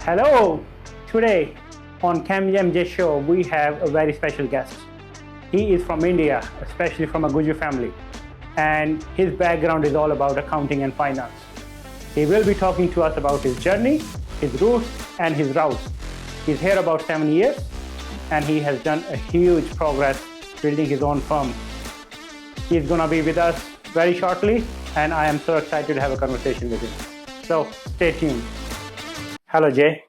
Hello! Today on Kam Mj Show, we have a very special guest. He is from India, especially from a Gujarati family, and his background is all about accounting and finance. He will be talking to us about his journey, his roots, and his routes. He's here about 7 years, and he has done a huge progress building his own firm. He's going to be with us very shortly, and I am so excited to have a conversation with him. So stay tuned. Hello, Jay.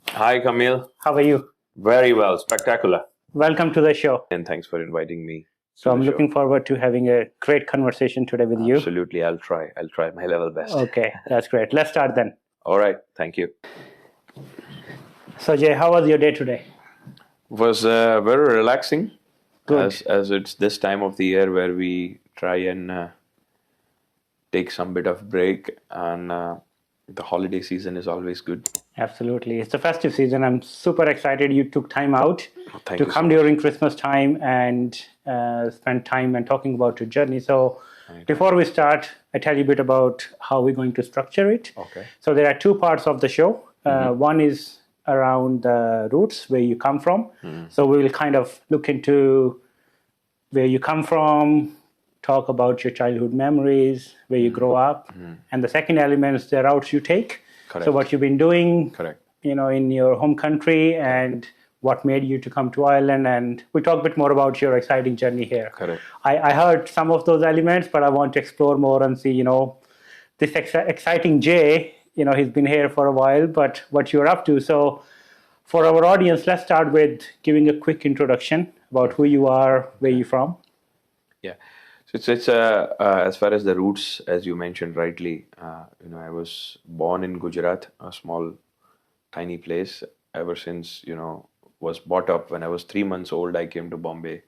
Hi, Camille. How are you? Very well. Spectacular. Welcome to the show. And thanks for inviting me. So I'm looking forward to having a great conversation today with you. Absolutely. I'll try my level best. Okay, that's great. Let's start then. All right. Thank you. So, Jay, how was your day today? Was very relaxing. Good. As it's this time of the year where we try and take some bit of break, and the holiday season is always good. Absolutely. It's the festive season. I'm super excited you took time out Thank to you come so during Christmas time and spend time and talking about your journey. So before we start, I tell you a bit about how we're going to structure it. Okay. So there are two parts of the show. One is around the roots, where you come from. So we will kind of look into where you come from, talk about your childhood memories, where you grow up. And the second element is the routes you take. Correct. So what you've been doing, Correct. in your home country, and what made you to come to Ireland. And we talk a bit more about your exciting journey here. Correct. I heard some of those elements, but I want to explore more and see, this exciting Jay, he's been here for a while, but what you're up to. So for our audience, let's start with giving a quick introduction about who you are, where you're from. Yeah. So it's as far as the roots, as you mentioned rightly, I was born in Gujarat, a small, tiny place. Ever since, was brought up when I was 3 months old, I came to Bombay.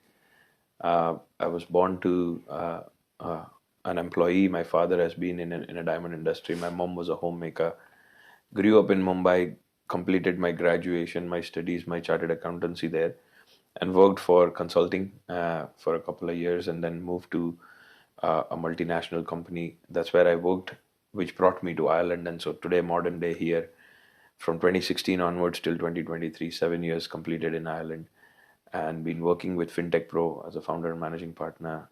I was born to an employee. My father has been in a diamond industry. My mom was a homemaker. Grew up in Mumbai, completed my graduation, my studies, my chartered accountancy there, and worked for consulting for a couple of years, and then moved to a multinational company. That's where I worked, which brought me to Ireland. And so today, modern day here, from 2016 onwards till 2023, 7 years completed in Ireland, and been working with Fintech Pro as a founder and managing partner,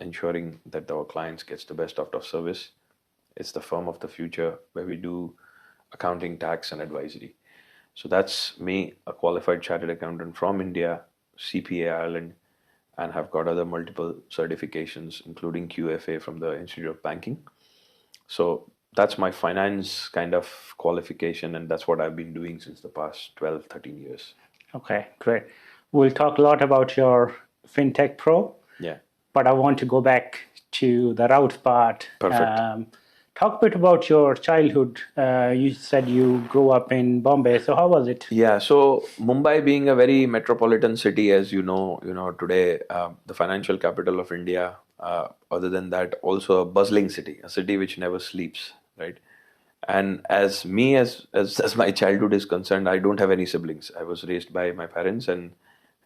ensuring that our clients gets the best out of service. It's the firm of the future where we do accounting, tax, and advisory. So that's me, a qualified chartered accountant from India, CPA Ireland, and have got other multiple certifications, including QFA from the Institute of Banking. So that's my finance kind of qualification, and that's what I've been doing since the past 12, 13 years. Okay, great. We'll talk a lot about your Fintech Pro. Yeah. But I want to go back to the route part. Perfect. Talk a bit about your childhood. You said you grew up in Bombay. So how was it? Yeah, so Mumbai being a very metropolitan city, as you know today, the financial capital of India. Other than that, also a bustling city, a city which never sleeps, right? And as my childhood is concerned, I don't have any siblings. I was raised by my parents and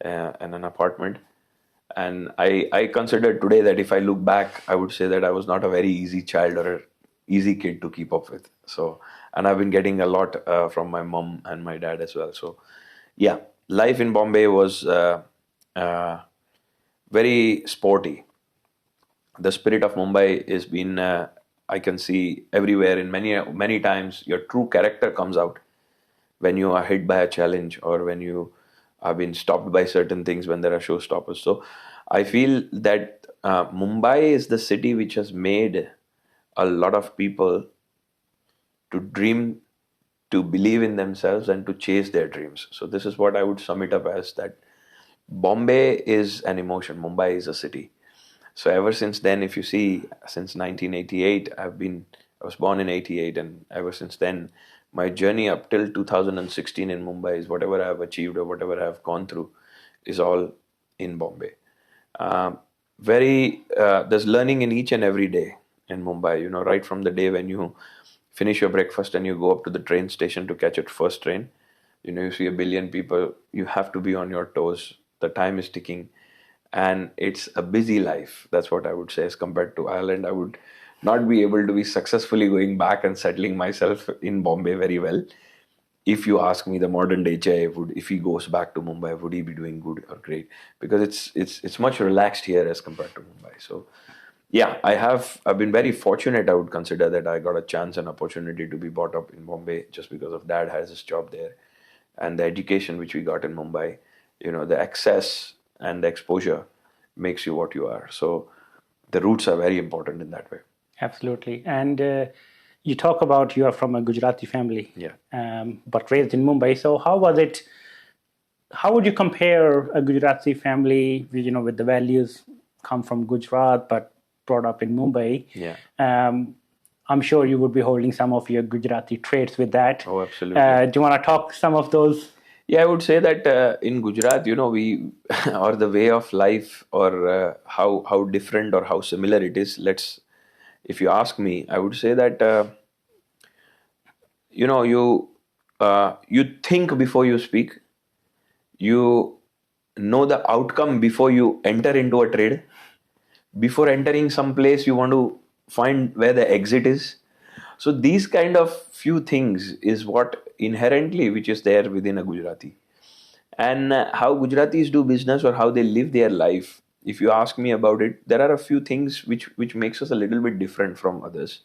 in an apartment. And I consider today that if I look back, I would say that I was not a very easy child or an easy kid to keep up with. So, and I've been getting a lot from my mom and my dad as well. So, yeah, life in Bombay was very sporty. The spirit of Mumbai has been, I can see everywhere. In many times, your true character comes out when you are hit by a challenge, or when you have been stopped by certain things, when there are showstoppers. So I feel that Mumbai is the city which has made a lot of people to dream, to believe in themselves, and to chase their dreams. So this is what I would sum it up as, that Bombay is an emotion, Mumbai is a city. So ever since then, if you see, since 1988, I was born in 88, and ever since then, my journey up till 2016 in Mumbai is whatever I have achieved or whatever I have gone through is all in Bombay. There's learning in each and every day in Mumbai, right from the day when you finish your breakfast and you go up to the train station to catch your first train. You see 1 billion people, you have to be on your toes. The time is ticking. And it's a busy life. That's what I would say. As compared to Ireland, I would not be able to be successfully going back and settling myself in Bombay very well. if you ask me, the modern day Jay would, if he goes back to Mumbai, would he be doing good or great? Because it's much relaxed here as compared to Mumbai. So yeah, I've been very fortunate. I would consider that I got a chance and opportunity to be brought up in Bombay just because of dad has his job there, and the education which we got in Mumbai. The access and the exposure makes you what you are. So the roots are very important in that way. Absolutely. And you talk about you are from a Gujarati family, Yeah. But raised in Mumbai. So how was it? How would you compare a Gujarati family, with the values come from Gujarat but brought up in Mumbai? Yeah. I'm sure you would be holding some of your Gujarati traits with that. Oh, absolutely. Do you want to talk some of those? Yeah, I would say that in Gujarat, we or the way of life, or how different or how similar it is. If you ask me, I would say that you think before you speak. You know the outcome before you enter into a trade. Before entering some place, you want to find where the exit is. So these kind of few things is what inherently which is there within a Gujarati. And how Gujaratis do business or how they live their life, if you ask me about it, there are a few things which makes us a little bit different from others.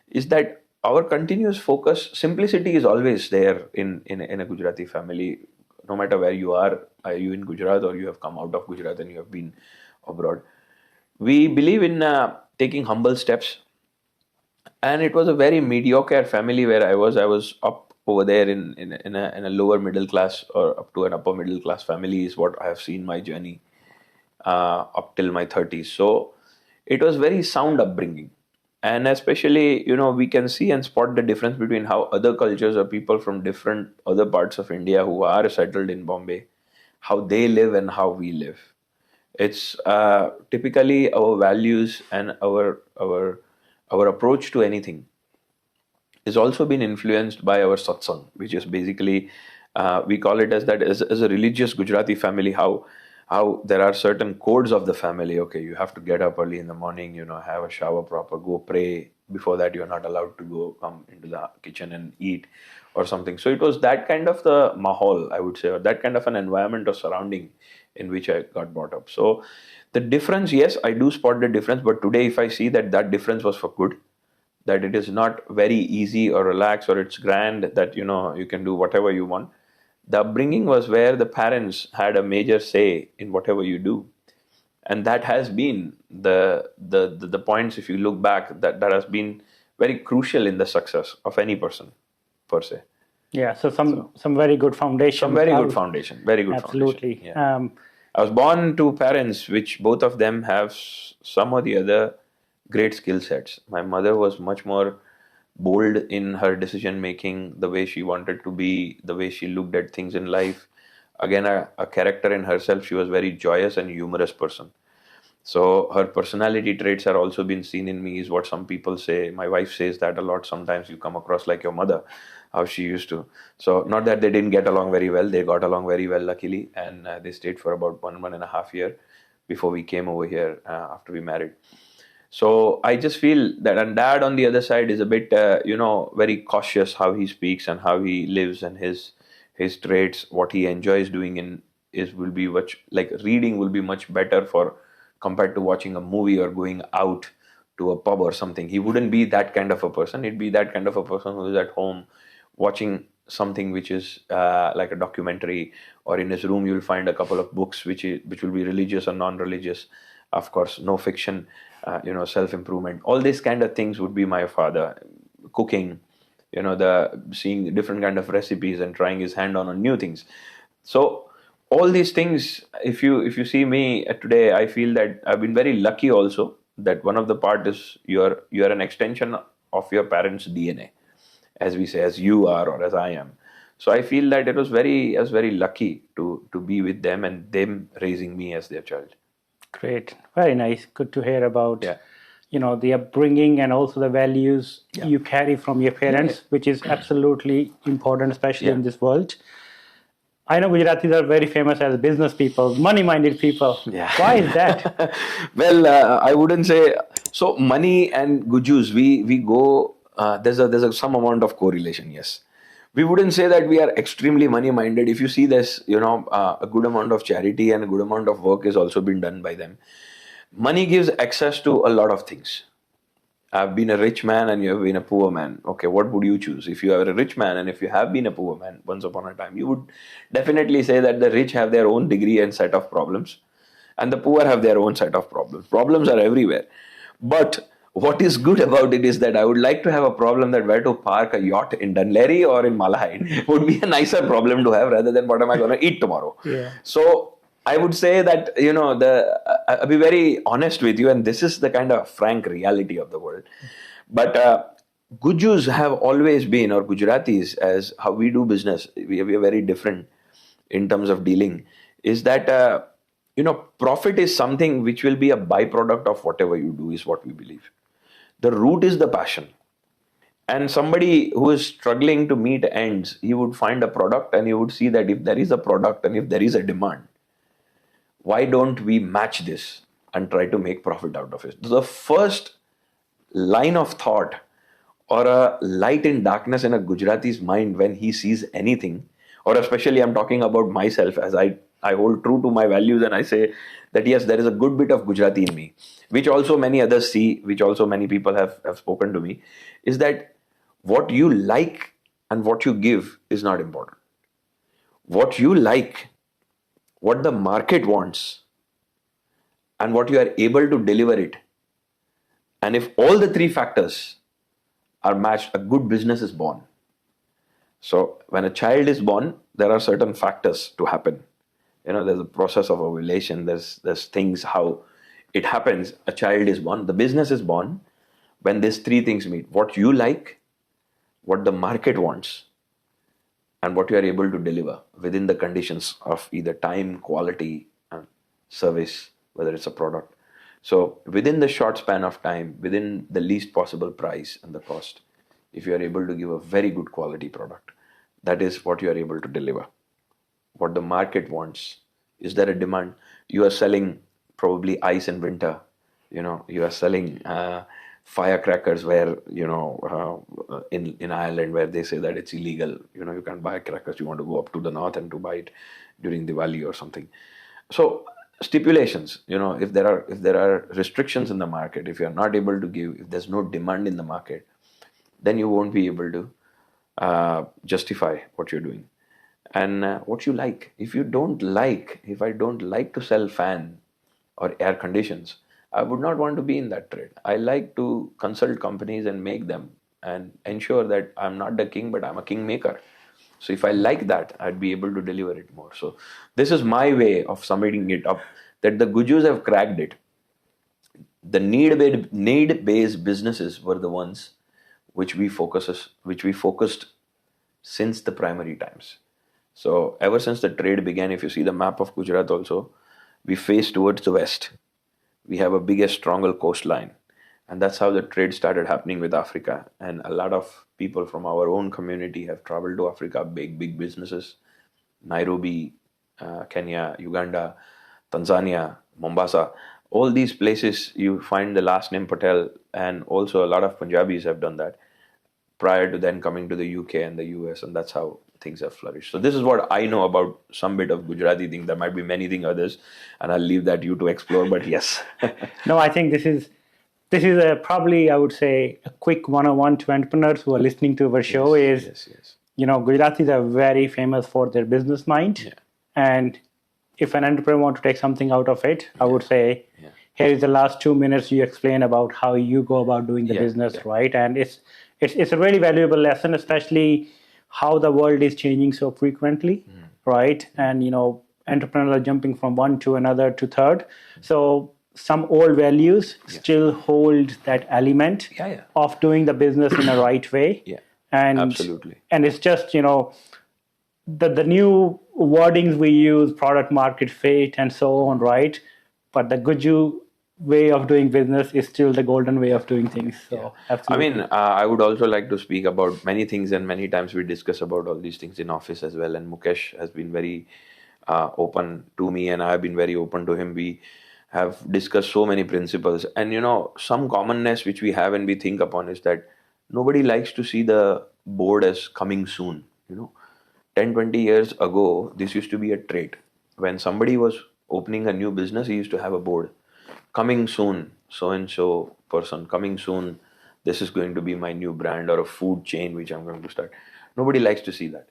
Is that our continuous focus, simplicity is always there in a Gujarati family, no matter where you are you in Gujarat or you have come out of Gujarat and you have been abroad. We believe in taking humble steps. And it was a very mediocre family where I was up over there in a lower middle class or up to an upper middle class family is what I have seen my journey up till my 30s. So it was very sound upbringing. And especially, we can see and spot the difference between how other cultures or people from different other parts of India who are settled in Bombay, how they live and how we live. It's typically our values and our approach to anything is also been influenced by our satsang, which is basically we call it as that as a religious Gujarati family. How there are certain codes of the family. Okay, you have to get up early in the morning, have a shower proper, go pray. Before that, you're not allowed to come into the kitchen and eat or something. So it was that kind of the mahal, I would say, or that kind of an environment or surrounding in which I got brought up. So the difference, yes, I do spot the difference. But today, if I see that difference was for good, that it is not very easy or relaxed or it's grand, that, you can do whatever you want. The upbringing was where the parents had a major say in whatever you do. And that has been the points, if you look back, that has been very crucial in the success of any person, per se. Yeah, so some very good foundation. Some very good foundation. Very good Absolutely. foundation. Yeah. I was born to parents which both of them have some or the other great skill sets. My mother was much more bold in her decision making, the way she wanted to be, the way she looked at things in life. Again, a character in herself. She was very joyous and humorous person. So her personality traits are also been seen in me, is what some people say. My wife says that a lot. Sometimes you come across like your mother, how she used to. So not that they didn't get along very well. They got along very well, luckily. And they stayed for about 1.5 years before we came over here after we married. So I just feel that, and dad on the other side is a bit, very cautious how he speaks and how he lives, and his traits, what he enjoys doing will be much, like reading will be much better for compared to watching a movie or going out to a pub or something. He wouldn't be that kind of a person. He'd be that kind of a person who is at home watching something which is like a documentary, or in his room you'll find a couple of books which will be religious or non-religious. Of course, no fiction. Self-improvement, all these kind of things would be my father. Cooking, the seeing different kind of recipes and trying his hand on new things. So all these things, if you see me today, I feel that I've been very lucky also, that one of the part is you're an extension of your parents' DNA, as we say, as you are or as I am. So I feel that I was very lucky to be with them and them raising me as their child. Great. Very nice. Good to hear about, the upbringing and also the values you carry from your parents, which is absolutely important, especially in this world. I know Gujaratis are very famous as business people, money-minded people. Yeah. Why is that? Well, I wouldn't say so. Money and Gujus, we go. There's some amount of correlation, yes. We wouldn't say that we are extremely money minded. If you see this, a good amount of charity and a good amount of work is also been done by them. Money gives access to a lot of things. I've been a rich man and you have been a poor man. Okay, what would you choose? If you are a rich man and if you have been a poor man once upon a time, you would definitely say that the rich have their own degree and set of problems, and the poor have their own set of problems. Problems are everywhere. But what is good about it is that I would like to have a problem that where to park a yacht in Dunleary or in Malahide would be a nicer problem to have rather than what am I going to eat tomorrow. Yeah. So I would say that, I'll be very honest with you, and this is the kind of frank reality of the world. But Gujus have always been, or Gujaratis, as how we do business, we are very different in terms of dealing, is that, profit is something which will be a byproduct of whatever you do, is what we believe. The root is the passion. And somebody who is struggling to meet ends, he would find a product and he would see that if there is a product and if there is a demand, why don't we match this and try to make profit out of it? The first line of thought or a light in darkness in a Gujarati's mind when he sees anything, or especially I'm talking about myself, as I hold true to my values and I say that yes, there is a good bit of Gujarati in me, which also many others see, which also many people have spoken to me, is that what you like and what you give is not important. What you like, what the market wants, and what you are able to deliver it. And if all the three factors are matched, a good business is born. So when a child is born, there are certain factors to happen. There's a process of ovulation, there's things how it happens. A child is born, the business is born when these three things meet. What you like, what the market wants, and what you are able to deliver within the conditions of either time, quality, and service, whether it's a product. So within the short span of time, within the least possible price and the cost, if you are able to give a very good quality product, that is what you are able to deliver. What the market wants. Is there a demand? You are selling probably ice in winter. You are selling firecrackers where, in Ireland where they say that it's illegal. You can't buy crackers. You want to go up to the north and to buy it during Diwali or something. So stipulations, if there are restrictions in the market, if you are not able to give, if there's no demand in the market, then you won't be able to justify what you're doing. And what you like. If I don't like to sell fan or air conditions, I would not want to be in that trade. I like to consult companies and make them and ensure that I'm not the king, but I'm a king maker. So if I like that, I'd be able to deliver it more. So this is my way of summing it up, that the Gujus have cracked it. The need-based businesses were the ones which we focused since the primary times. So ever since the trade began, if you see the map of Gujarat also, we face towards the west. We have a bigger, stronger coastline. And that's how the trade started happening with Africa. And a lot of people from our own community have traveled to Africa, big businesses, Nairobi, Kenya, Uganda, Tanzania, Mombasa. All these places, you find the last name Patel, and also a lot of Punjabis have done that prior to then coming to the UK and the US, and that's how things have flourished. So this is what I know about some bit of Gujarati thing. There might be many things others, and I'll leave that you to explore, but yes. No, I think this is probably, I would say, a quick one-on-one to entrepreneurs who are listening to our show. Yes. Gujaratis are very famous for their business mind. Yeah. And if an entrepreneur wants to take something out of it, I would say, here is the last 2 minutes you explain about how you go about doing the business, right? And it's a really valuable lesson, especially how the world is changing so frequently, right? And, entrepreneurs are jumping from one to another to third. So some old values still hold that element of doing the business in a right way. Yeah, and absolutely. And it's just, the new wordings we use, product market fit and so on, right? But the Guju way of doing business is still the golden way of doing things. So absolutely. I would also like to speak about many things, and many times we discuss about all these things in office as well. And Mukesh has been very open to me, and I have been very open to him. We have discussed so many principles, and some commonness which we have and we think upon is that nobody likes to see the board as coming soon. 10-20 years ago, this used to be a trait. When somebody was opening a new business, he used to have a board. Coming soon, so and so person. Coming soon, this is going to be my new brand or a food chain which I'm going to start. Nobody likes to see that.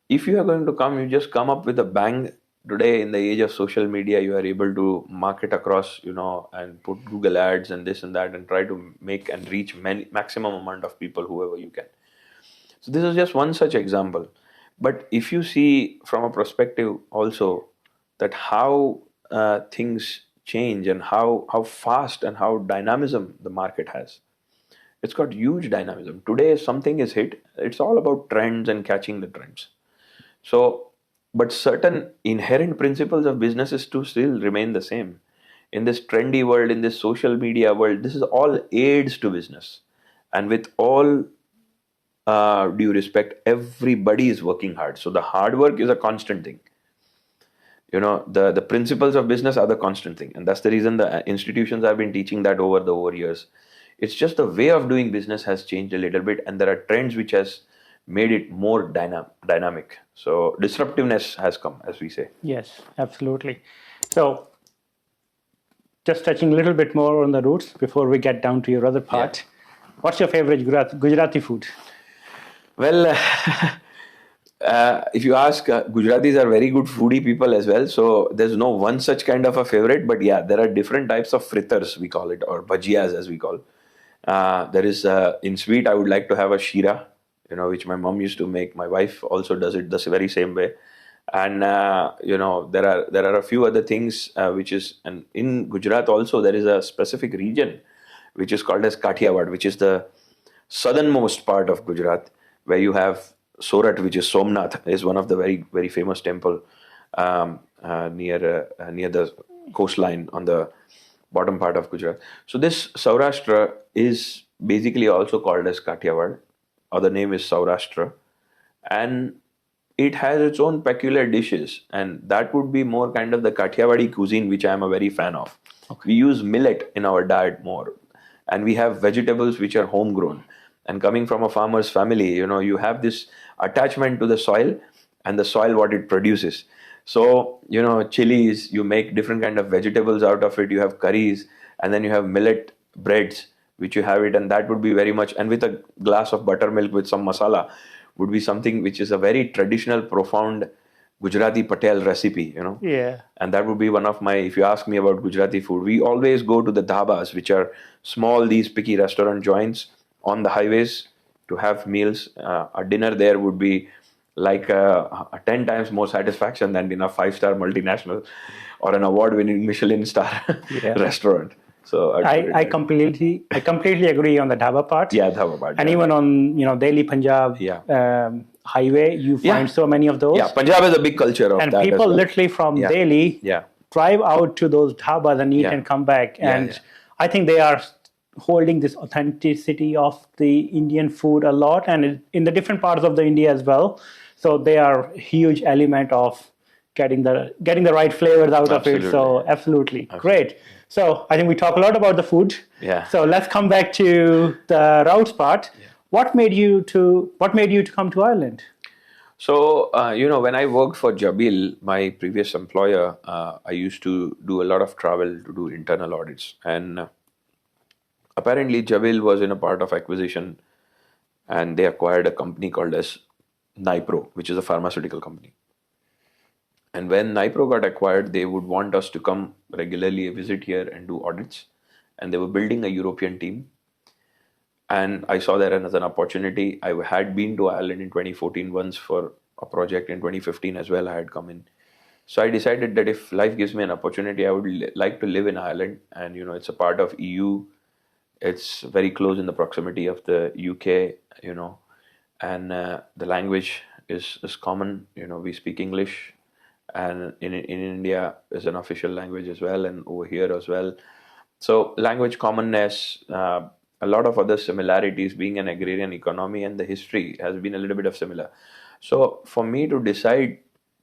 If you are going to come, you just come up with a bang. Today, in the age of social media, you are able to market across, and put Google ads and this and that, and try to make and reach maximum amount of people, whoever you can. So this is just one such example. But if you see from a perspective also that how things change and how fast and how dynamism the market has, it's got huge dynamism. Today, something is hit. It's all about trends and catching the trends. So, but certain inherent principles of businesses to still remain the same. In this trendy world, in this social media world, this is all aids to business. And with all due respect, everybody is working hard. So the hard work is a constant thing. The principles of business are the constant thing. And that's the reason the institutions have been teaching that over years. It's just the way of doing business has changed a little bit, and there are trends which has made it more dynamic. So disruptiveness has come, as we say. Yes, absolutely. So just touching a little bit more on the roots before we get down to your other part. Yeah. What's your favorite Gujarati food? Well, if you ask, Gujaratis are very good foodie people as well. So there's no one such kind of a favorite. But yeah, there are different types of fritters, we call it, or bhajiyas as we call. There is, in sweet, I would like to have a shira, which my mom used to make. My wife also does it the very same way. And, there are a few other things which is, and in Gujarat also, there is a specific region which is called as Kathiawad, which is the southernmost part of Gujarat, where you have Sorat, which is Somnath, is one of the very, very famous temple near the coastline on the bottom part of Gujarat. So this Saurashtra is basically also called as Kathiawad. Other name is Saurashtra. And it has its own peculiar dishes. And that would be more kind of the Kathiawadi cuisine, which I am a very fan of. Okay. We use millet in our diet more. And we have vegetables which are homegrown. And coming from a farmer's family, you have this attachment to the soil and the soil, what it produces. So, chilies, you make different kind of vegetables out of it. You have curries, and then you have millet breads, which you have it. And that would be very much, and with a glass of buttermilk with some masala, would be something which is a very traditional, profound Gujarati Patel recipe, Yeah. And that would be one of my, if you ask me about Gujarati food, we always go to the dhabas, which are small, these picky restaurant joints on the highways to have meals. A dinner there would be like 10 times more satisfaction than in a 5-star multinational or an award-winning Michelin star restaurant. So I completely agree on the dhaba part. Yeah, dhaba part. And even on Delhi Punjab highway, you find so many of those. Yeah, Punjab is a big culture of and that. And people literally from Delhi drive out to those dhabas and eat and come back. And I think they are holding this authenticity of the Indian food a lot, and in the different parts of the India as well. So they are a huge element of getting the right flavors out of it. So absolutely. Great. So I think we talk a lot about the food. Yeah. So let's come back to the routes part. Yeah. What made you to come to Ireland? So when I worked for Jabil, my previous employer, I used to do a lot of travel to do internal audits, and apparently Jabil was in a part of acquisition, and they acquired a company called as Nipro, which is a pharmaceutical company. And when Nipro got acquired, they would want us to come regularly visit here and do audits. And they were building a European team. And I saw that as an opportunity. I had been to Ireland in 2014 once for a project. In 2015 as well, I had come in. So I decided that if life gives me an opportunity, I would like to live in Ireland. And, it's a part of EU. It's very close in the proximity of the UK, and the language is common. We speak English. And in India is an official language as well, and over here as well. So language commonness, a lot of other similarities, being an agrarian economy, and the history has been a little bit of similar. So for me to decide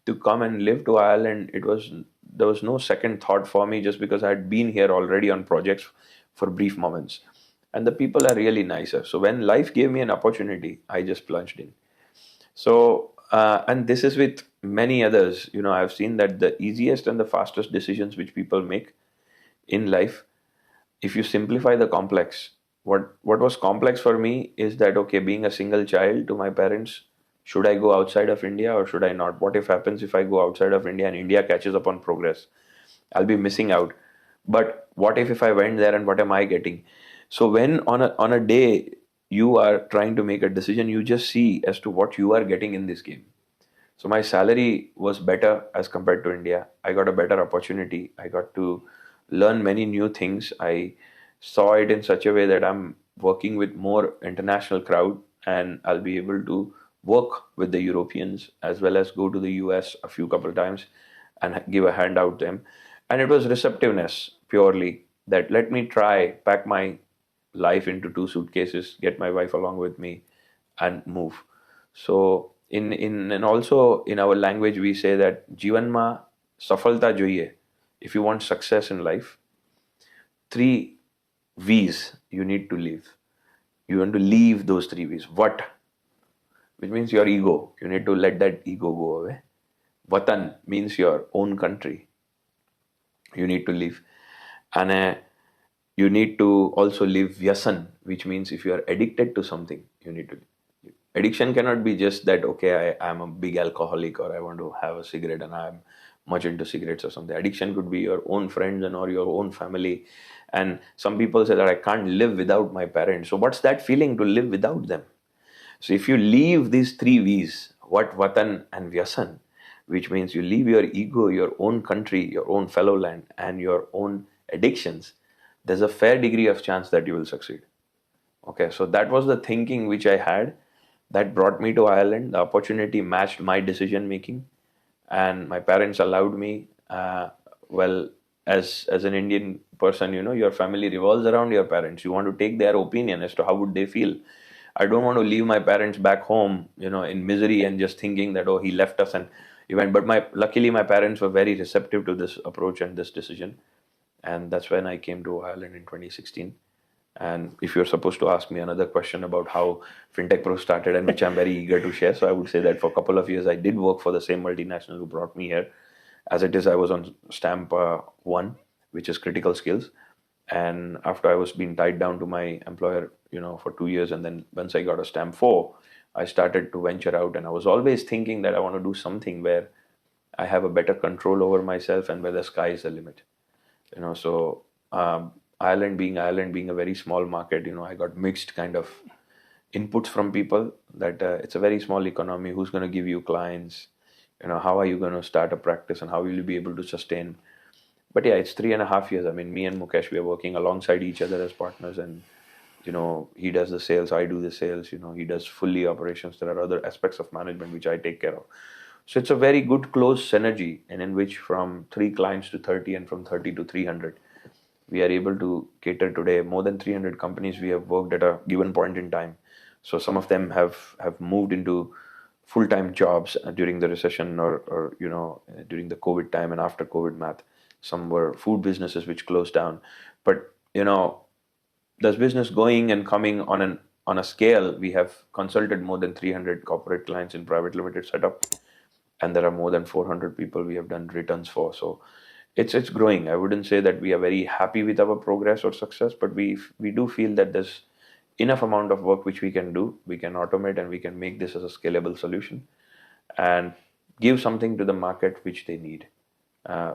to come and live to Ireland, there was no second thought for me, just because I had been here already on projects for brief moments. And the people are really nicer. So when life gave me an opportunity, I just plunged in. So And this is with many others. I've seen that the easiest and the fastest decisions which people make in life, if you simplify the complex, what was complex for me is that, okay, being a single child to my parents, should I go outside of India or should I not? What if happens if I go outside of India and India catches up on progress? I'll be missing out. But what if I went there, and what am I getting? So when on a day you are trying to make a decision, you just see as to what you are getting in this game. So my salary was better as compared to India. I got a better opportunity. I got to learn many new things. I saw it in such a way that I'm working with more international crowd, and I'll be able to work with the Europeans as well as go to the US a few couple times and give a hand out to them. And it was receptiveness purely, that let me try, pack my life into 2 suitcases, get my wife along with me, and move. So in and also in our language we say that जीवन में सफलता જોઈએ. If you want success in life, 3 V's you need to leave. You want to leave those 3 V's. What? Which means your ego. You need to let that ego go away. Vatan means your own country. You need to leave. And you need to also leave Vyasan, which means if you are addicted to something, you need to leave. Addiction cannot be just that, okay, I'm a big alcoholic, or I want to have a cigarette and I'm much into cigarettes or something. Addiction could be your own friends and or your own family. And some people say that I can't live without my parents. So what's that feeling to live without them? So if you leave these 3 V's, what, Vatan and Vyasan, which means you leave your ego, your own country, your own fellow land, and your own addictions, there's a fair degree of chance that you will succeed. Okay, so that was the thinking which I had that brought me to Ireland. The opportunity matched my decision making, and my parents allowed me. Well, as an Indian person, your family revolves around your parents. You want to take their opinion as to how would they feel. I don't want to leave my parents back home, in misery and just thinking that, oh, he left us and he went. But luckily my parents were very receptive to this approach and this decision, and that's when I came to Ireland in 2016. And if you're supposed to ask me another question about how Fintech Pro started, and which I'm very eager to share, so I would say that for a couple of years I did work for the same multinational who brought me here. As it is, I was on stamp 1, which is critical skills. And after I was being tied down to my employer, for 2 years, and then once I got a stamp 4, I started to venture out, and I was always thinking that I want to do something where I have a better control over myself and where the sky is the limit. So Ireland being a very small market, I got mixed kind of inputs from people that it's a very small economy. Who's going to give you clients? How are you going to start a practice, and how will you be able to sustain? But yeah, it's 3.5 years. I mean, me and Mukesh, we are working alongside each other as partners, and he does the sales, I do the sales. He does fully operations. There are other aspects of management which I take care of. So it's a very good close synergy, and in which from 3 clients to 30 and from 30 to 300, we are able to cater today more than 300 companies we have worked at a given point in time. So some of them have moved into full-time jobs during the recession, or during the COVID time and after COVID math. Some were food businesses which closed down. But there's business going and coming on a scale. We have consulted more than 300 corporate clients in private limited setup, and there are more than 400 people we have done returns for. So it's growing. I wouldn't say that we are very happy with our progress or success, but we do feel that there's enough amount of work which we can do. We can automate, and we can make this as a scalable solution and give something to the market which they need,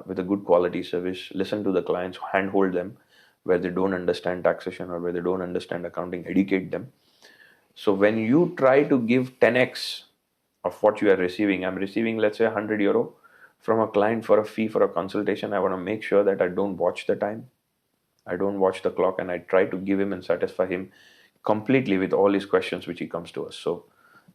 with a good quality service. Listen to the clients, handhold them where they don't understand taxation or where they don't understand accounting, educate them. So when you try to give 10x of what you are receiving, I'm receiving, let's say, €100 from a client for a fee for a consultation. I want to make sure that I don't watch the time, I don't watch the clock, and I try to give him and satisfy him completely with all his questions which he comes to us. So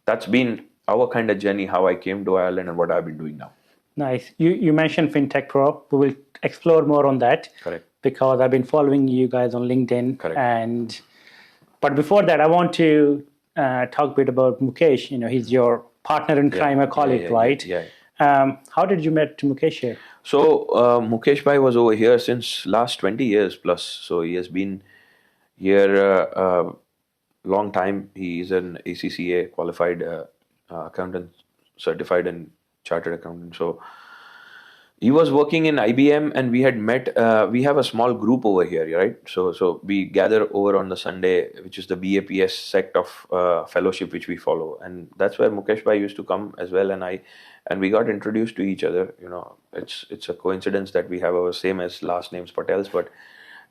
that's been our kind of journey, how I came to Ireland and what I've been doing now. Nice. You mentioned Fintech Pro. We will explore more on that. Correct. Because I've been following you guys on LinkedIn. Correct. But before that, I want to talk a bit about Mukesh. He's your partner in crime, I call it, right? Yeah. How did you meet Mukesh here? So Mukesh Bhai was over here since last 20 years plus. So he has been here a long time. He is an ACCA qualified accountant certified and chartered accountant. So he was working in IBM, and we had met. We have a small group over here, right? So we gather over on the Sunday, which is the BAPS sect of fellowship which we follow, and that's where Mukesh bhai used to come as well, and we got introduced to each other. It's a coincidence that we have our same as last names Patels, but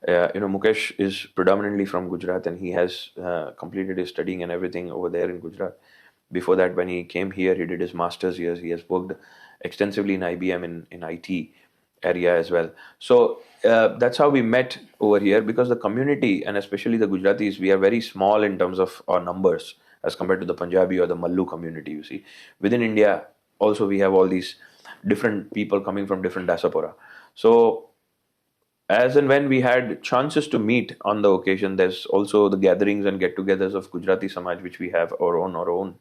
Mukesh is predominantly from Gujarat, and he has completed his studying and everything over there in Gujarat. Before that, when he came here, he did his master's years. He has worked extensively in IBM in IT area as well. So that's how we met over here, because the community, and especially the Gujaratis, we are very small in terms of our numbers as compared to the Punjabi or the Mallu community, you see. Within India, also we have all these different people coming from different diaspora. So as and when we had chances to meet on the occasion, there's also the gatherings and get-togethers of Gujarati Samaj, which we have our own.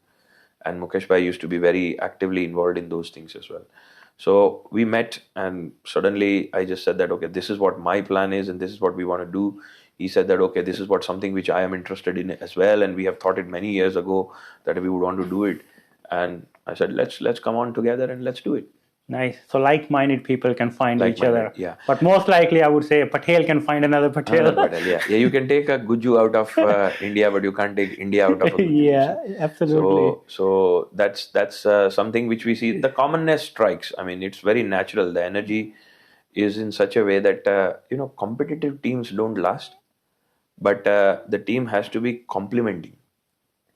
And Mukesh bhai used to be very actively involved in those things as well. So we met, and suddenly I just said that, okay, this is what my plan is and this is what we want to do. He said that, okay, this is what something which I am interested in as well, and we have thought it many years ago that we would want to do it. And I said, let's come on together and let's do it. Nice. So like-minded people can find each other. Yeah. But most likely, I would say a Patel can find another Patel. Another Patel, yeah. Yeah, you can take a Guju out of India, but you can't take India out of a Guju. Yeah, absolutely. So that's something which we see. The commonness strikes. I mean, it's very natural. The energy is in such a way that competitive teams don't last, but the team has to be complementing,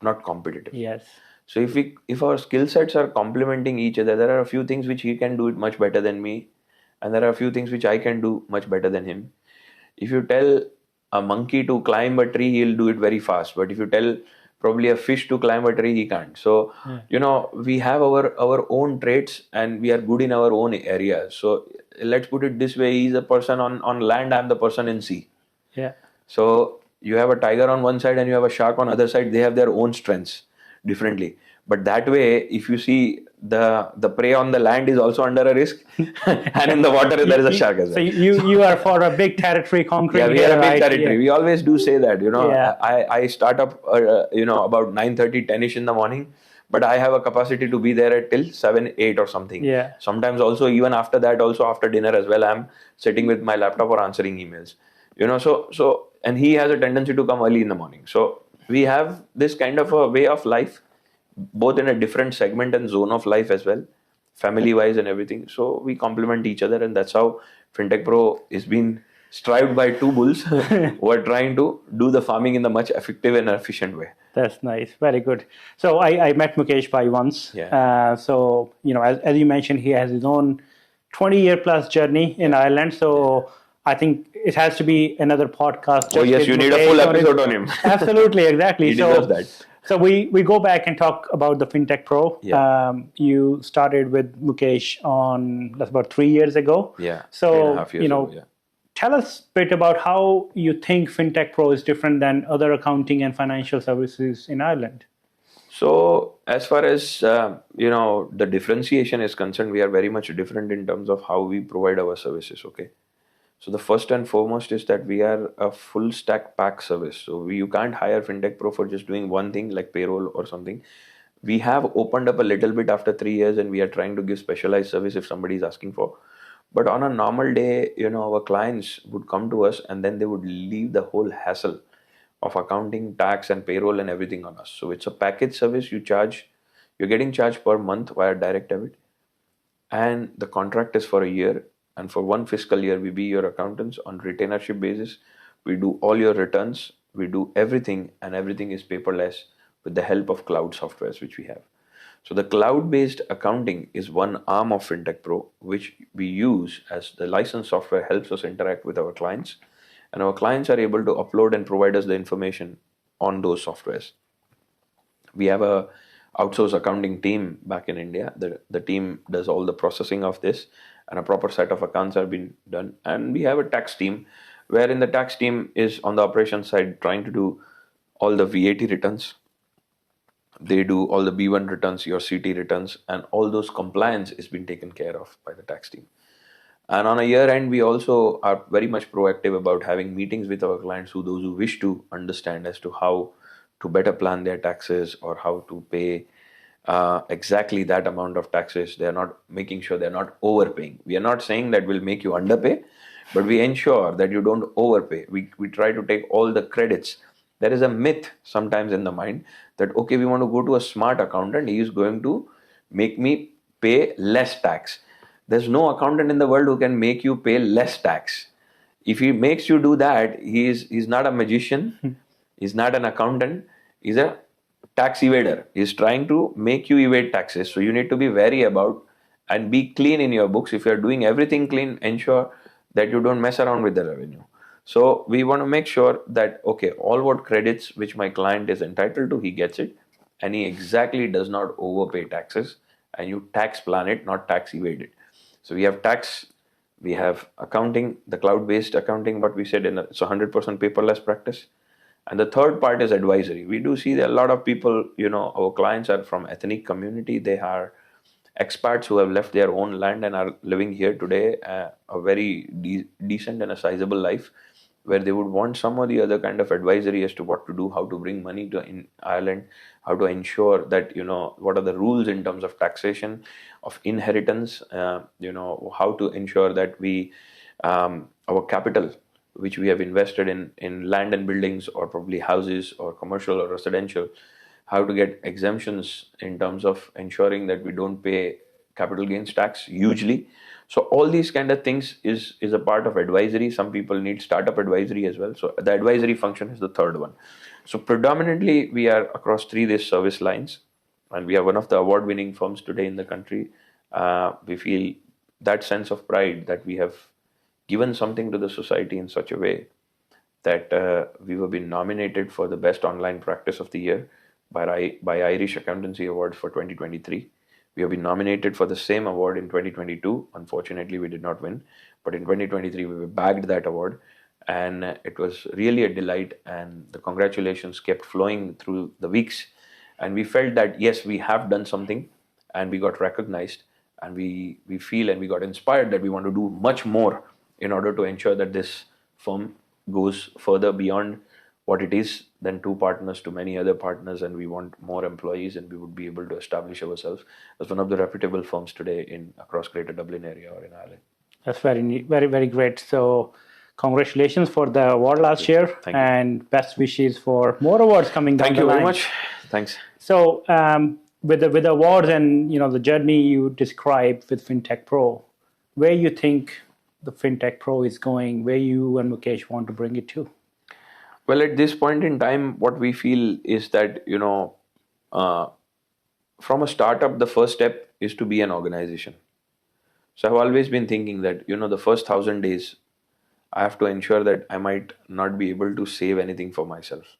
not competitive. Yes. So if our skill sets are complementing each other, there are a few things which he can do it much better than me, and there are a few things which I can do much better than him. If you tell a monkey to climb a tree, he'll do it very fast. But if you tell probably a fish to climb a tree, he can't. So we have our own traits, and we are good in our own areas. So let's put it this way: he's a person on land, I'm the person in sea. Yeah. So you have a tiger on one side and you have a shark on the other side. They have their own strengths differently, but that way, if you see, the prey on the land is also under a risk, and in the water there is a shark as well. So you are for a big territory conquering. Yeah, we are a big territory. Yeah. We always do say that. Yeah. I start up about 9:30, 10ish in the morning, but I have a capacity to be there at till 7, 8 or something. Yeah. Sometimes also even after that, also after dinner as well, I'm sitting with my laptop or answering emails. So and he has a tendency to come early in the morning. So we have this kind of a way of life, both in a different segment and zone of life as well, family-wise and everything. So we complement each other, and that's how Fintech Pro is being strived by two bulls who are trying to do the farming in the much effective and efficient way. That's nice. Very good. So I met Mukesh bhai once. Yeah. So, as you mentioned, he has his own 20-year plus journey in Ireland. So I think it has to be another podcast. Oh yes, you need a full episode on him. Absolutely, exactly. He deserves that. So we go back and talk about the Fintech Pro. Yeah. You started with Mukesh that's about 3 years ago. Yeah. So 3.5 years ago, yeah. Tell us a bit about how you think Fintech Pro is different than other accounting and financial services in Ireland. So as far as the differentiation is concerned, we are very much different in terms of how we provide our services. Okay. So the first and foremost is that we are a full stack pack service. So you can't hire Fintech Pro for just doing one thing like payroll or something. We have opened up a little bit after 3 years, and we are trying to give specialized service if somebody is asking for. But on a normal day, our clients would come to us and then they would leave the whole hassle of accounting, tax and payroll and everything on us. So it's a package service. You're getting charged per month via direct debit, and the contract is for a year. And for one fiscal year, we be your accountants on retainership basis. We do all your returns. We do everything, and everything is paperless with the help of cloud softwares which we have. So the cloud-based accounting is one arm of Fintech Pro, which we use as the licensed software helps us interact with our clients. And our clients are able to upload and provide us the information on those softwares. We have a outsourced accounting team back in India. The team does all the processing of this, and a proper set of accounts are being done. And we have a tax team, wherein the tax team is on the operations side trying to do all the VAT returns. They do all the B1 returns, your CT returns, and all those compliance is being taken care of by the tax team. And on a year end, we also are very much proactive about having meetings with our clients, those who wish to understand as to how to better plan their taxes or how to pay exactly that amount of taxes. They're not making sure they're not overpaying. We are not saying that will make you underpay, but we ensure that you don't overpay. We try to take all the credits. There is a myth sometimes in the mind that, okay, we want to go to a smart accountant, he is going to make me pay less tax. There's no accountant in the world who can make you pay less tax. If he makes you do that, he's not a magician, he's not an accountant, he's a tax evader. He's trying to make you evade taxes. So you need to be wary about and be clean in your books. If you're doing everything clean, ensure that you don't mess around with the revenue. So we want to make sure that, okay, all what credits which my client is entitled to, he gets it, and he exactly does not overpay taxes, and you tax plan it, not tax evade it. So we have tax, we have accounting, the cloud-based accounting, but we said it's 100% paperless practice. And the third part is advisory. We do see that a lot of people, our clients are from ethnic community. They are expats who have left their own land and are living here today, a very decent and a sizable life, where they would want some or the other kind of advisory as to what to do, how to bring money to in Ireland, how to ensure that, what are the rules in terms of taxation, of inheritance, how to ensure that our capital, which we have invested in land and buildings, or probably houses or commercial or residential, how to get exemptions in terms of ensuring that we don't pay capital gains tax hugely. So all these kind of things is a part of advisory. Some people need startup advisory as well. So the advisory function is the third one. So predominantly we are across three these service lines, and we are one of the award-winning firms today in the country. We feel that sense of pride that we have given something to the society in such a way that we were being nominated for the best online practice of the year by Irish Accountancy Awards for 2023. We have been nominated for the same award in 2022. Unfortunately, we did not win, but in 2023 we were bagged that award, and it was really a delight. And the congratulations kept flowing through the weeks, and we felt that yes, we have done something, and we got recognized, and we feel and we got inspired that we want to do much more in order to ensure that this firm goes further beyond what it is than two partners to many other partners, and we want more employees, and we would be able to establish ourselves as one of the reputable firms today in across Greater Dublin area or in Ireland. That's very, very great. So congratulations for the award last year. Thank you. And best wishes for more awards coming down Thank the you line. very much. Thanks. So with the awards and the journey you described with Fintech Pro, where you think the Fintech Pro is going, where you and Mukesh want to bring it to? Well, at this point in time, what we feel is that, from a startup, the first step is to be an organization. So I've always been thinking that, the first 1,000 days, I have to ensure that I might not be able to save anything for myself,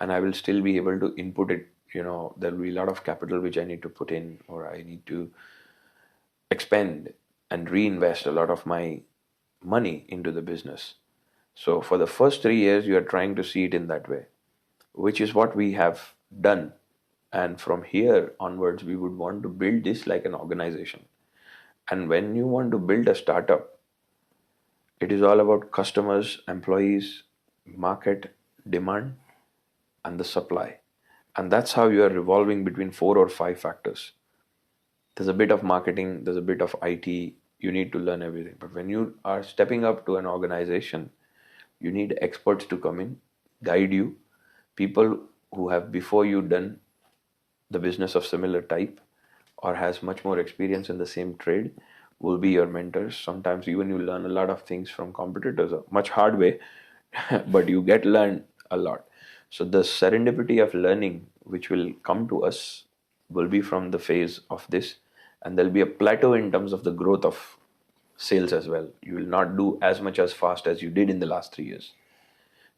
and I will still be able to input it. There'll be a lot of capital which I need to put in, or I need to expend and reinvest a lot of my money into the business. So for the first 3 years, you are trying to see it in that way, which is what we have done. And from here onwards, we would want to build this like an organization. And when you want to build a startup, it is all about customers, employees, market, demand, and the supply. And that's how you are revolving between 4 or 5 factors. There's a bit of marketing, there's a bit of IT, you need to learn everything. But when you are stepping up to an organization, you need experts to come in, guide you, people who have before you done the business of similar type or has much more experience in the same trade will be your mentors. Sometimes even you learn a lot of things from competitors, a much hard way, but you get learned a lot. So the serendipity of learning which will come to us will be from the phase of this, and there'll be a plateau in terms of the growth of sales as well. You will not do as much as fast as you did in the last 3 years.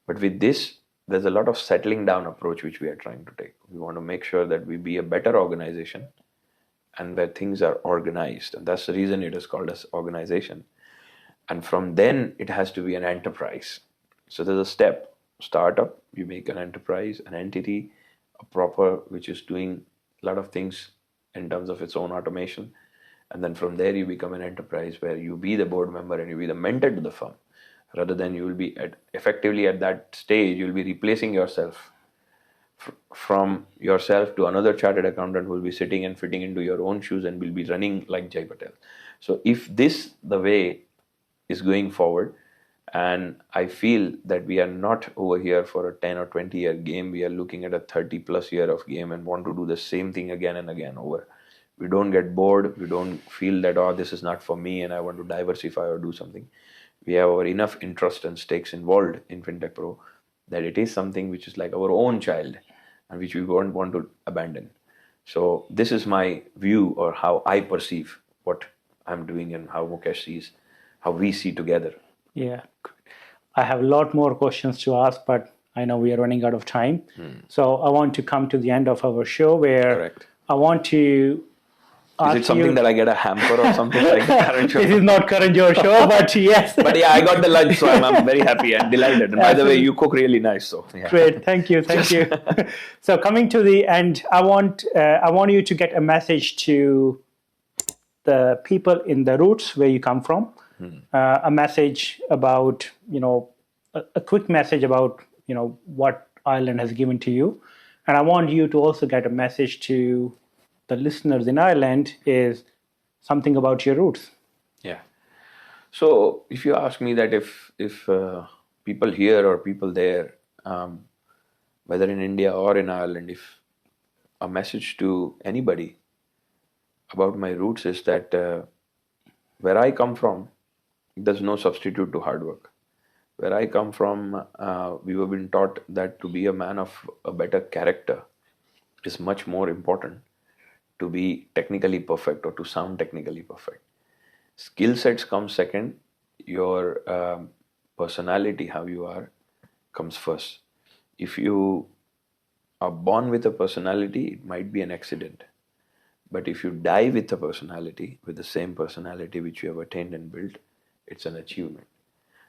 But with this, there's a lot of settling down approach which we are trying to take. We want to make sure that we be a better organization and where things are organized. And that's the reason it is called as organization. And from then, it has to be an enterprise. So there's a step. Startup, you make an enterprise, an entity, a proper, which is doing a lot of things in terms of its own automation. And then from there, you become an enterprise where you be the board member and you be the mentor to the firm. Rather than you will be effectively at that stage, you'll be replacing yourself from yourself to another chartered accountant who will be sitting and fitting into your own shoes and will be running like Jai Patel. So if this the way is going forward, and I feel that we are not over here for a 10 or 20 year game, we are looking at a 30 plus year of game and want to do the same thing again and again over. We don't get bored, we don't feel that, oh, this is not for me and I want to diversify or do something. We have our enough interest and stakes involved in Fintech Pro that it is something which is like our own child and which we won't want to abandon. So this is my view or how I perceive what I'm doing and how Mukesh sees, how we see together. Yeah. I have a lot more questions to ask, but I know we are running out of time. So I want to come to the end of our show where Correct. I want to Is it something that I get a hamper or something like that? This is not Karan Johar show, but yes. But yeah, I got the lunch, so I'm very happy and delighted. And by the way, you cook really nice, so yeah. Great, thank you. So coming to the end, I want you to get a message to the people in the roots where you come from. A message about, a quick message about, what Ireland has given to you. And I want you to also get a message to the listeners in Ireland is something about your roots. Yeah. So if you ask me that if people here or people there, whether in India or in Ireland, if a message to anybody about my roots is that where I come from, there's no substitute to hard work. Where I come from, we were been taught that to be a man of a better character is much more important to be technically perfect or to sound technically perfect. Skill sets come second. Your personality, how you are, comes first. If you are born with a personality, it might be an accident. But if you die with a personality, with the same personality which you have attained and built, it's an achievement.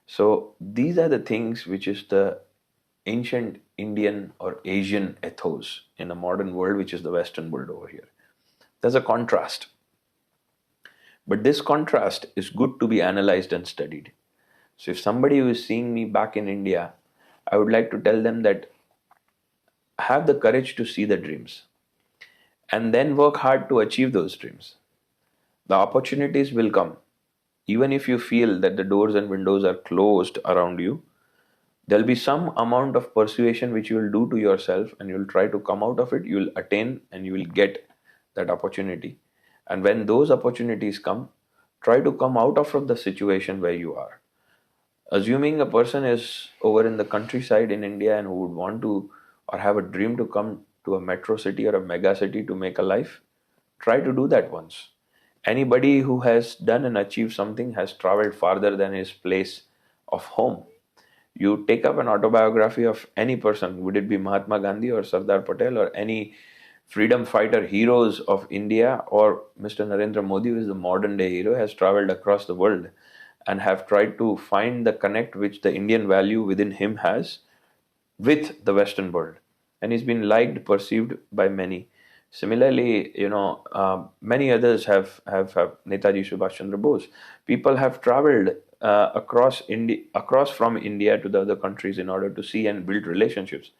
So these are the things which is the ancient Indian or Asian ethos in a modern world, which is the Western world over here. There's a contrast. But this contrast is good to be analyzed and studied. So if somebody who is seeing me back in India, I would like to tell them that have the courage to see the dreams and then work hard to achieve those dreams. The opportunities will come. Even if you feel that the doors and windows are closed around you, there'll be some amount of persuasion which you will do to yourself and you'll try to come out of it, you'll attain and you will get that opportunity. And when those opportunities come, try to come out of the situation where you are. Assuming a person is over in the countryside in India and who would want to or have a dream to come to a metro city or a mega city to make a life, try to do that once. Anybody who has done and achieved something has traveled farther than his place of home. You take up an autobiography of any person, would it be Mahatma Gandhi or Sardar Patel or any freedom fighter heroes of India or Mr. Narendra Modi, who is the modern day hero, has traveled across the world and have tried to find the connect which the Indian value within him has with the Western world. And he's been liked, perceived by many. Similarly, many others have Netaji Subhash Chandra Bose. People have traveled across from India to the other countries in order to see and build relationships.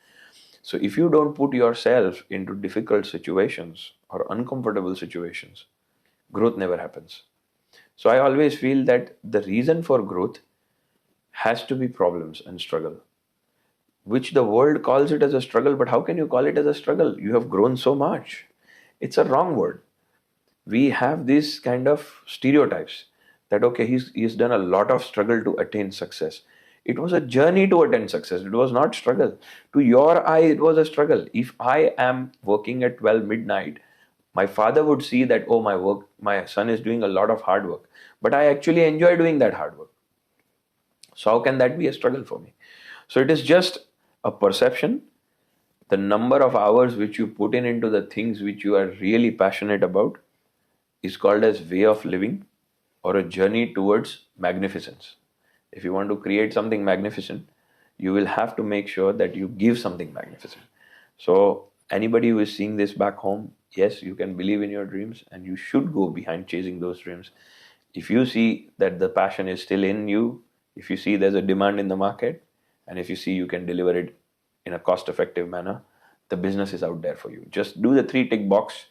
So if you don't put yourself into difficult situations or uncomfortable situations, growth never happens. So I always feel that the reason for growth has to be problems and struggle, which the world calls it as a struggle. But how can you call it as a struggle? You have grown so much. It's a wrong word. We have these kind of stereotypes that, okay, he's done a lot of struggle to attain success. It was a journey to attain success. It was not struggle. To your eye, it was a struggle. If I am working at 12 midnight, my father would see that, oh, my son is doing a lot of hard work. But I actually enjoy doing that hard work. So how can that be a struggle for me? So it is just a perception. The number of hours which you put into the things which you are really passionate about is called as way of living or a journey towards magnificence. If you want to create something magnificent, you will have to make sure that you give something magnificent. So anybody who is seeing this back home, yes, you can believe in your dreams and you should go behind chasing those dreams. If you see that the passion is still in you, if you see there's a demand in the market, and if you see you can deliver it in a cost-effective manner, the business is out there for you. Just do the 3 tick box.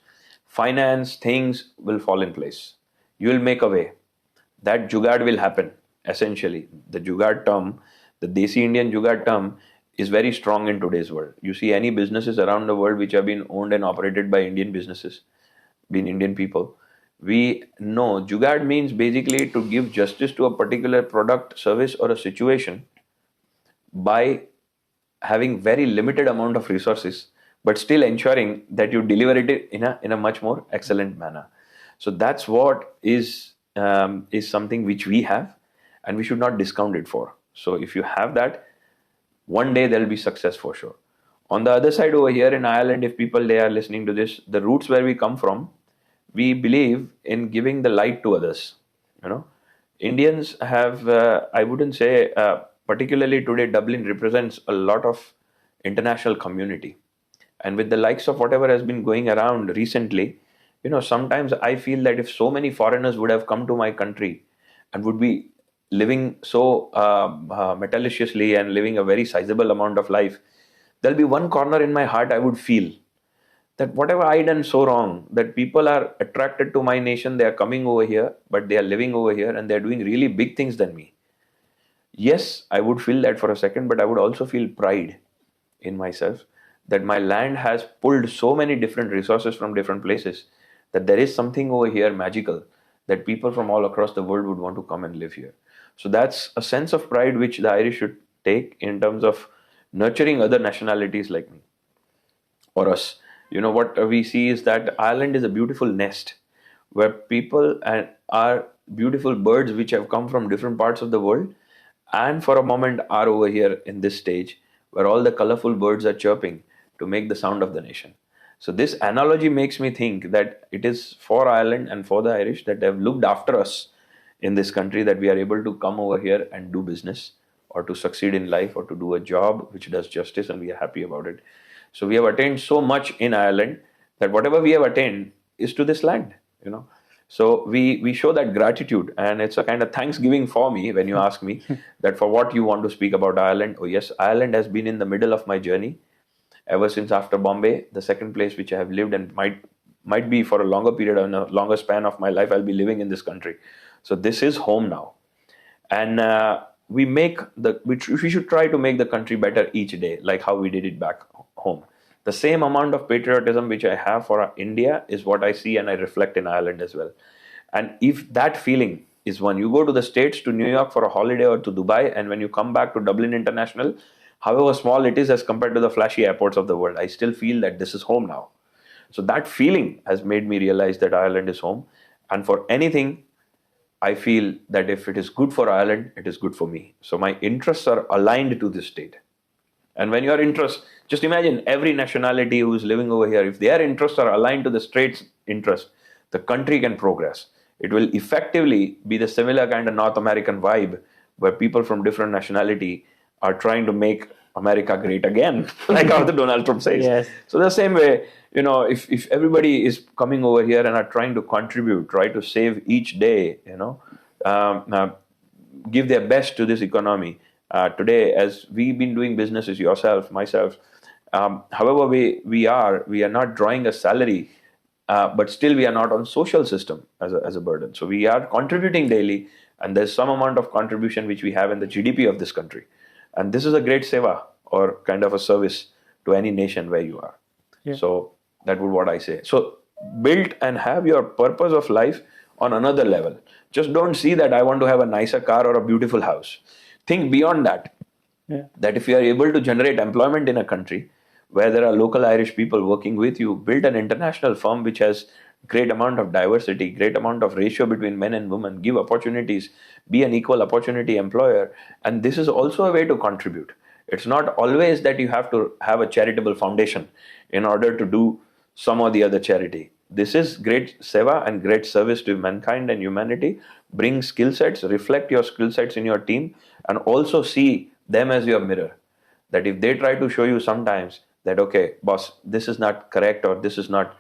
Finance, things will fall in place. You will make a way. That jugaad will happen. Essentially, the jugaad term, the Desi Indian jugaad term, is very strong in today's world. You see any businesses around the world which have been owned and operated by Indian businesses, being Indian people, we know jugaad means basically to give justice to a particular product, service, or a situation by having very limited amount of resources, but still ensuring that you deliver it in a much more excellent manner. So that's what is something which we have, and we should not discount it for. So if you have that, one day there'll be success for sure. On the other side over here in Ireland, if people they are listening to this, the roots where we come from, we believe in giving the light to others. You know, Indians have, I wouldn't say, particularly today, Dublin represents a lot of international community. And with the likes of whatever has been going around recently, you know, sometimes I feel that if so many foreigners would have come to my country and would be living so metalliciously and living a very sizable amount of life, there'll be one corner in my heart I would feel that whatever I done so wrong, that people are attracted to my nation, they are coming over here, but they are living over here and they're doing really big things than me. Yes, I would feel that for a second, but I would also feel pride in myself that my land has pulled so many different resources from different places, that there is something over here magical that people from all across the world would want to come and live here. So that's a sense of pride which the Irish should take in terms of nurturing other nationalities like me or us. You know, what we see is that Ireland is a beautiful nest where people are beautiful birds which have come from different parts of the world and for a moment are over here in this stage where all the colorful birds are chirping to make the sound of the nation. So this analogy makes me think that it is for Ireland and for the Irish that they have looked after us in this country, that we are able to come over here and do business or to succeed in life or to do a job which does justice, and we are happy about it. So we have attained so much in Ireland that whatever we have attained is to this land, you know. So we show that gratitude, and it's a kind of thanksgiving for me when you ask me that for what you want to speak about Ireland. Oh yes, Ireland has been in the middle of my journey ever since after Bombay, the second place which I have lived and might be for a longer period or a longer span of my life I'll be living in this country. So this is home now, and we should try to make the country better each day, like how we did it back home. The same amount of patriotism which I have for India is what I see and I reflect in Ireland as well. And if that feeling is when you go to the States, to New York for a holiday or to Dubai, and when you come back to Dublin International, however small it is as compared to the flashy airports of the world, I still feel that this is home now. So that feeling has made me realize that Ireland is home. And for anything, I feel that if it is good for Ireland, it is good for me. So my interests are aligned to this state. And when your interests, just imagine every nationality who is living over here, if their interests are aligned to the state's interest, the country can progress. It will effectively be the similar kind of North American vibe where people from different nationality are trying to make America great again, like how the Donald Trump says. Yes. So the same way, you know, if everybody is coming over here and are trying to contribute, try to save each day, you know, give their best to this economy. Today, as we've been doing businesses, yourself, myself, however we are not drawing a salary, but still we are not on social system as a burden. So we are contributing daily, and there's some amount of contribution which we have in the GDP of this country. And this is a great seva or kind of a service to any nation where you are. Yeah. So that would what I say. So build and have your purpose of life on another level. Just don't see that I want to have a nicer car or a beautiful house. Think beyond that. Yeah. That if you are able to generate employment in a country where there are local Irish people working with you, build an international firm which has great amount of diversity, great amount of ratio between men and women, give opportunities, be an equal opportunity employer. And this is also a way to contribute. It's not always that you have to have a charitable foundation in order to do some or the other charity. This is great seva and great service to mankind and humanity. Bring skill sets, reflect your skill sets in your team, and also see them as your mirror. That if they try to show you sometimes that, okay, boss, this is not correct, or this is not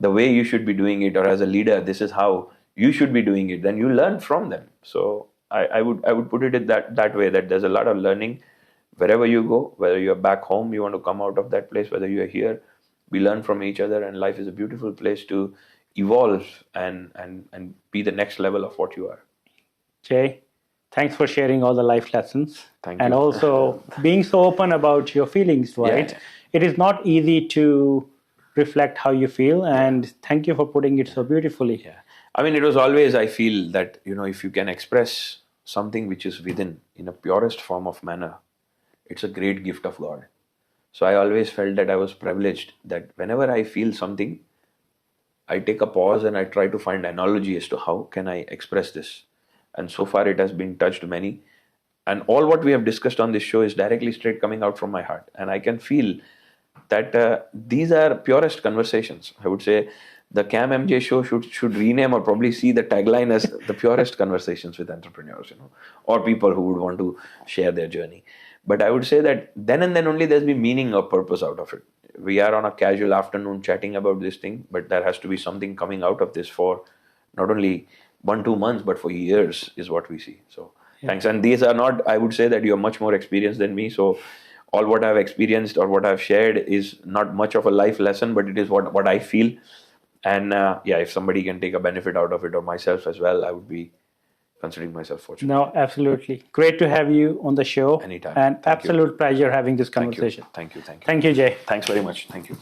the way you should be doing it, or as a leader, this is how you should be doing it, then you learn from them. So I would put it that way, that there's a lot of learning wherever you go, whether you're back home, you want to come out of that place, whether you're here, we learn from each other, and life is a beautiful place to evolve and be the next level of what you are. Jay, thanks for sharing all the life lessons. Thank and you. also being so open about your feelings, right? Yeah. It is not easy to reflect how you feel, and thank you for putting it so beautifully. Yeah. I mean, it was always, I feel that, if you can express something which is within in a purest form of manner, it's a great gift of God. So I always felt that I was privileged that whenever I feel something, I take a pause and I try to find analogy as to how can I express this. And so far it has been touched many. And all what we have discussed on this show is directly straight coming out from my heart. And I can feel that these are purest conversations. I would say the Kam Mj Show should rename or probably see the tagline as the purest conversations with entrepreneurs, or people who would want to share their journey. But I would say that then and then only there's been meaning or purpose out of it. We are on a casual afternoon chatting about this thing, but there has to be something coming out of this for not only 1-2 months, but for years is what we see. So thanks. And these are not, I would say that you're much more experienced than me. So all what I've experienced or what I've shared is not much of a life lesson, but it is what I feel. And if somebody can take a benefit out of it, or myself as well, I would be considering myself fortunate. No, absolutely. Great to have you on the show. Anytime. And Thank absolute you. pleasure having this conversation. Thank you. Thank you, Jay. Thanks very much. Thank you.